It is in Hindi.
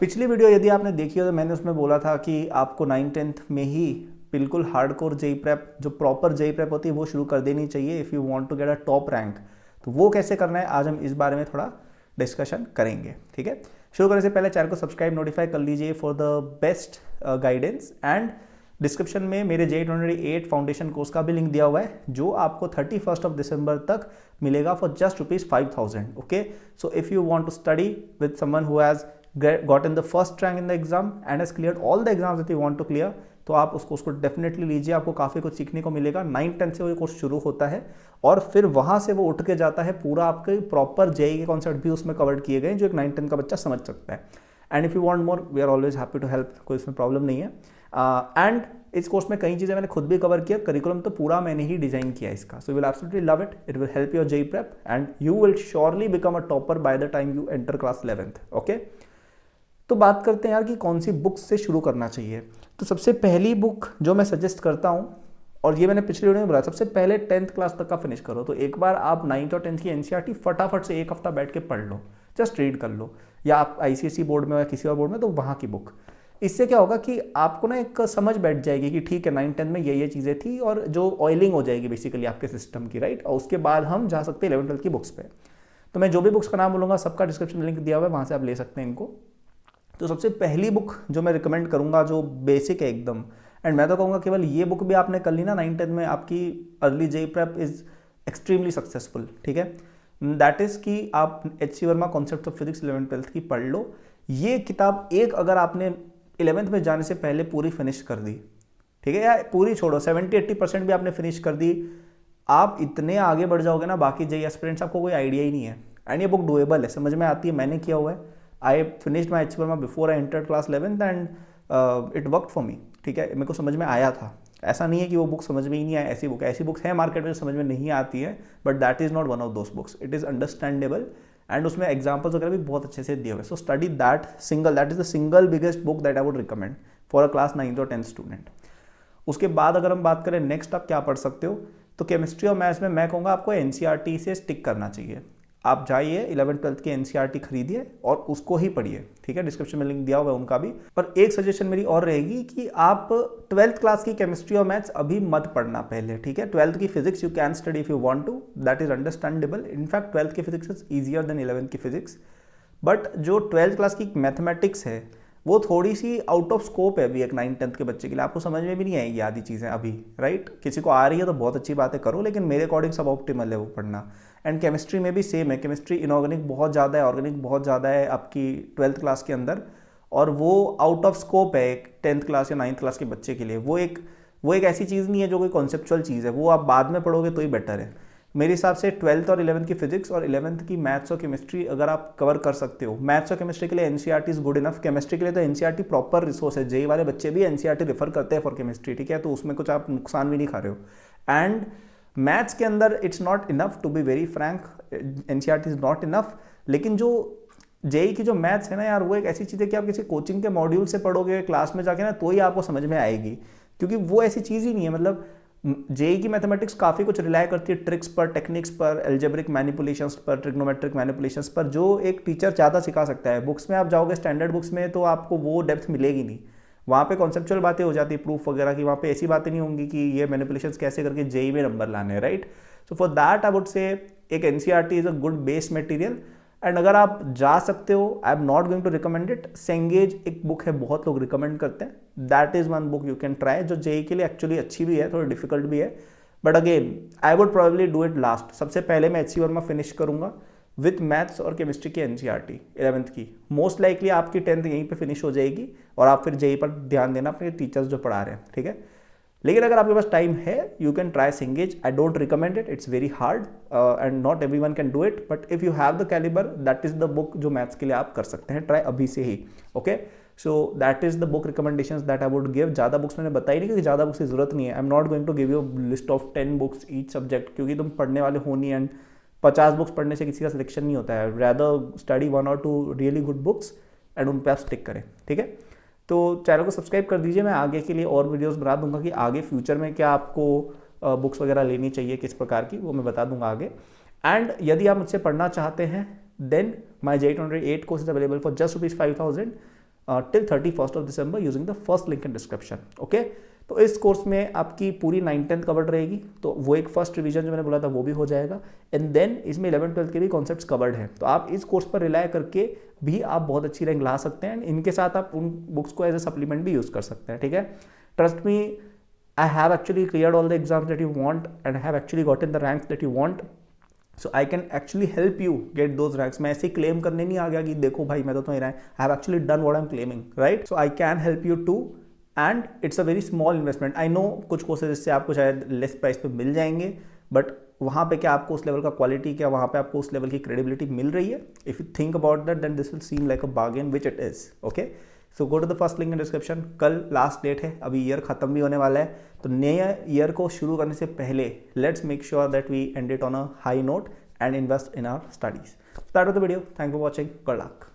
पिछली वीडियो यदि आपने देखी हो तो मैंने उसमें बोला था कि आपको 9th-10th में ही बिल्कुल हार्डकोर जेई प्रेप जो प्रॉपर जेई प्रेप होती है वो शुरू कर देनी चाहिए if you want to get a top rank. तो वो कैसे करना है आज हम इस बारे में थोड़ा डिस्कशन करेंगे। ठीक है, शुरू करने से पहले चैनल को सब्सक्राइब नोटिफाई कर लीजिए for the best guidance. And description में मेरे JEE फाउंडेशन कोर्स का भी लिंक दिया हुआ है जो आपको 31st ऑफ दिसंबर तक मिलेगा for just ₹5,000। Okay, so if you want to study with someone who has gotten the first rank in the exam and has cleared all the exams that you want to clear, तो आप उस कोर्स को डेफिनेटली लीजिए, आपको काफ़ी कुछ सीखने को मिलेगा। 9-10 से वो कोर्स शुरू होता है और फिर वहाँ से वो उठ के जाता है, पूरा आपके प्रॉपर जेई के कॉन्सेप्ट भी उसमें कवर किए गए जो एक 9-10 का बच्चा समझ सकता है। And if you want more we are always happy to help, कोई इसमें प्रॉब्लम नहीं है। एंड इस कोर्स में कई चीज़ें मैंने खुद भी कवर किया, करिकुलम तो पूरा मैंने ही डिजाइन किया इसका। So you will absolutely love it, it will help your JEE prep and you will surely become a topper by the time you enter class 11th। Okay, तो बात करते हैं यार कि कौन सी बुक से शुरू करना चाहिए। तो सबसे पहली बुक जो मैं सजेस्ट करता हूँ, और ये मैंने पिछले वीडियो में बोला, सबसे पहले 10th क्लास तक का फिनिश करो। तो एक बार आप 9th और 10th की एनसीईआरटी फटाफट से एक हफ्ता बैठ के पढ़ लो, जस्ट रीड कर लो, या आप आईसीएसई बोर्ड में या किसी और बोर्ड में तो वहाँ की बुक। इससे क्या होगा कि आपको ना एक समझ बैठ जाएगी कि ठीक है 9-10 में ये चीज़ें थी, और जो ऑयलिंग हो जाएगी बेसिकली आपके सिस्टम की, राइट। और उसके बाद हम जा सकते हैं 11th-12th की बुक्स पे। तो मैं जो भी बुक्स का नाम बोलूँगा सबका डिस्क्रिप्शन में लिंक दिया हुआ है, वहाँ से आप ले सकते हैं इनको। तो सबसे पहली बुक जो मैं रिकमेंड करूंगा जो बेसिक है एकदम, एंड मैं तो कहूँगा केवल ये बुक भी आपने कर ली ना 9-10 में, आपकी early JEE prep is extremely successful. ठीक है, दैट इज़ कि आप HC Verma concept of physics 11th-12th की पढ़ लो। ये किताब एक अगर आपने 11th में जाने से पहले पूरी फिनिश कर दी, ठीक है, या पूरी छोड़ो 70-80% भी आपने फिनिश कर दी, आप इतने आगे बढ़ जाओगे ना बाकी जेई एस्पिरेंट्स, आपको कोई आइडिया ही नहीं है। एंड ये बुक डुएबल है, समझ में आती है, मैंने किया हुआ है। I finished my HC Verma before I entered class 11th and it worked for me. ठीक है, मेरे को समझ में आया था, ऐसा नहीं है कि वो बुक समझ में ही नहीं आया। ऐसी बुक्स है मार्केट में जो समझ में नहीं आती है, but that is not one of those books, it is understandable and उसमें एग्जाम्पल्स वगैरह भी बहुत अच्छे से दिए हुए। So study that that is the single biggest book that I would recommend for a class 9th और 10th स्टूडेंट। उसके बाद अगर हम बात करें नेक्स्ट आप क्या पढ़ सकते हो, तो केमिस्ट्री और मैथ्स में मैं कहूँगा आपको एनसीईआरटी से स्टिक करना चाहिए। आप जाइए 11th-12th की एनसीईआरटी खरीदिए और उसको ही पढ़िए। ठीक है, डिस्क्रिप्शन में लिंक दिया हुआ है उनका भी। पर एक सजेशन मेरी और रहेगी कि आप 12th क्लास की केमिस्ट्री और मैथ्स अभी मत पढ़ना पहले। ठीक है, 12th की physics you can study if you want to, that is understandable. In fact 12th की physics is easier than 11th की फिजिक्स, बट जो 12th क्लास की मैथमेटिक्स है वो थोड़ी सी आउट ऑफ स्कोप है अभी एक 9-10 के बच्चे के लिए, आपको समझ में भी नहीं आएगी आधी चीज़ें अभी, राइट। किसी को आ रही है तो बहुत अच्छी बात है, करो, लेकिन मेरे अकॉर्डिंग सब ऑप्टिमल है वो पढ़ना। एंड केमिस्ट्री में भी सेम है, केमिस्ट्री इनऑर्गेनिक बहुत ज़्यादा है, ऑर्गेनिक बहुत ज़्यादा है आपकी 12th क्लास के अंदर, और वो आउट ऑफ स्कोप है एक 10th क्लास या 9th क्लास के बच्चे के लिए। वो एक ऐसी चीज़ नहीं है जो कोई कॉन्सेप्चुअल चीज़ है, वो आप बाद में पढ़ोगे तो ही बेटर है मेरे हिसाब से। 12th और 11th की फिजिक्स और 11th की मैथ्स और केमिस्ट्री अगर आप कवर कर सकते हो, मैथ्स और केमिस्ट्री के लिए NCERT is good enough. Chemistry के लिए तो एनसीईआरटी प्रॉपर रिसोर्स है, जेई वाले बच्चे भी एनसीईआरटी रेफर करते हैं फॉर केमिस्ट्री। ठीक है, तो उसमें कुछ आप नुकसान भी नहीं खा रहे हो। एंड मैथ्स के अंदर it's not enough, to be very frank, NCERT is not enough. लेकिन जो जेई की जो मैथ्स है ना यार, वो एक ऐसी चीज़ है कि आप किसी कोचिंग के मॉड्यूल से पढ़ोगे क्लास में जाके ना तो ही आपको समझ में आएगी, क्योंकि वो ऐसी चीज़ ही नहीं है। मतलब जेई की मैथमेटिक्स काफ़ी कुछ रिलाई करती है ट्रिक्स पर, टेक्निक्स पर, एल्जेब्रिक मैनिपुलेशंस पर, ट्रिग्नोमेट्रिक मैनिपुलेशंस पर, जो एक टीचर ज़्यादा सिखा सकता है। बुक्स में आप जाओगे स्टैंडर्ड बुक्स में तो आपको वो डेप्थ मिलेगी नहीं, वहाँ पे कॉन्सेप्चुअल बातें हो जाती है, प्रूफ वगैरह की। वहाँ पे ऐसी बातें नहीं होंगी कि ये मैनिपुलेशंस कैसे करके जेई में नंबर लाने हैं, right. So for that I would say एक NCERT is a good base material. And अगर आप जा सकते हो, I am not going to recommend it, Cengage एक बुक है बहुत लोग रिकमेंड करते हैं, that is one book you can try, जो जेई के लिए एक्चुअली अच्छी भी है, थोड़ी डिफिकल्ट भी है, but again I would probably do it last. सबसे पहले मैं HC वर्मा फिनिश करूंगा विथ मैथ्स और केमिस्ट्री की एनसीईआरटी 11th की। मोस्ट लाइकली आपकी 10th यहीं पे फिनिश हो जाएगी और आप फिर जेई पर ध्यान देना अपने टीचर्स जो पढ़ा रहे हैं। ठीक है, लेकिन अगर आपके पास टाइम है you can try Cengage. I don't recommend it, it's very hard and not everyone can do it, but if you have the calibre that is the book जो मैथ्स के लिए आप कर सकते हैं ट्राई अभी से ही। Okay, so that is the book recommendations that I would give. ज़्यादा बुक्स मैंने बताई नहीं क्योंकि ज़्यादा बुक्स की जरूरत नहीं है। I am not going to give you list of 10 books each subject, क्योंकि तुम पढ़ने वाले हो नहीं, एंड 50 बुक्स पढ़ने से किसी का सिलेक्शन नहीं होता है। Rather study 1 or 2 really good books and उन पर आप स्टिक करें। ठीक है, तो चैनल को सब्सक्राइब कर दीजिए, मैं आगे के लिए और वीडियोस बना दूंगा कि आगे फ्यूचर में क्या आपको बुक्स वगैरह लेनी चाहिए, किस प्रकार की, वो मैं बता दूंगा आगे। एंड यदि आप मुझसे पढ़ना चाहते हैं then my JEE 8 course is available for just ₹5,000। Till 31st of December using the first link in description. Okay, तो इस कोर्स में आपकी पूरी 9th-10th कवर्ड रहेगी, तो वो एक फर्स्ट रिवीजन जो मैंने बोला था वो भी हो जाएगा, एंड देन इसमें 11th-12th के भी कॉन्सेप्ट्स कवर्ड हैं। तो आप इस कोर्स पर रिलाय करके भी आप बहुत अच्छी रैंक ला सकते हैं, एंड इनके साथ आप उन बुक्स को एज ए सप्लीमेंट भी यूज़ कर सकते हैं। ठीक है, trust me, I have actually cleared all the exams that you want and I have actually gotten the ranks that you want. So I can actually help you get those ranks. मैं ऐसे क्लेम करने नहीं आ गया कि देखो भाई मैं तो तुम्हें rank, I have actually done what I'm claiming, right? So I can help you too and it's a very small investment. I know कुछ कोर्सेज इससे आपको शायद लेस प्राइस पे मिल जाएंगे, बट वहाँ पे क्या आपको उस लेवल का क्वालिटी, क्या वहाँ पे आपको उस लेवल की क्रेडिबिलिटी मिल रही है? If you think about that then this will seem like a bargain which it is. Okay, so go to the first link in description. कल लास्ट डेट है, अभी ईयर खत्म भी होने वाला है, तो नए ईयर को शुरू करने से पहले let's make sure that we end it on a high note and invest in our studies. That was the video, thank for watching, good luck.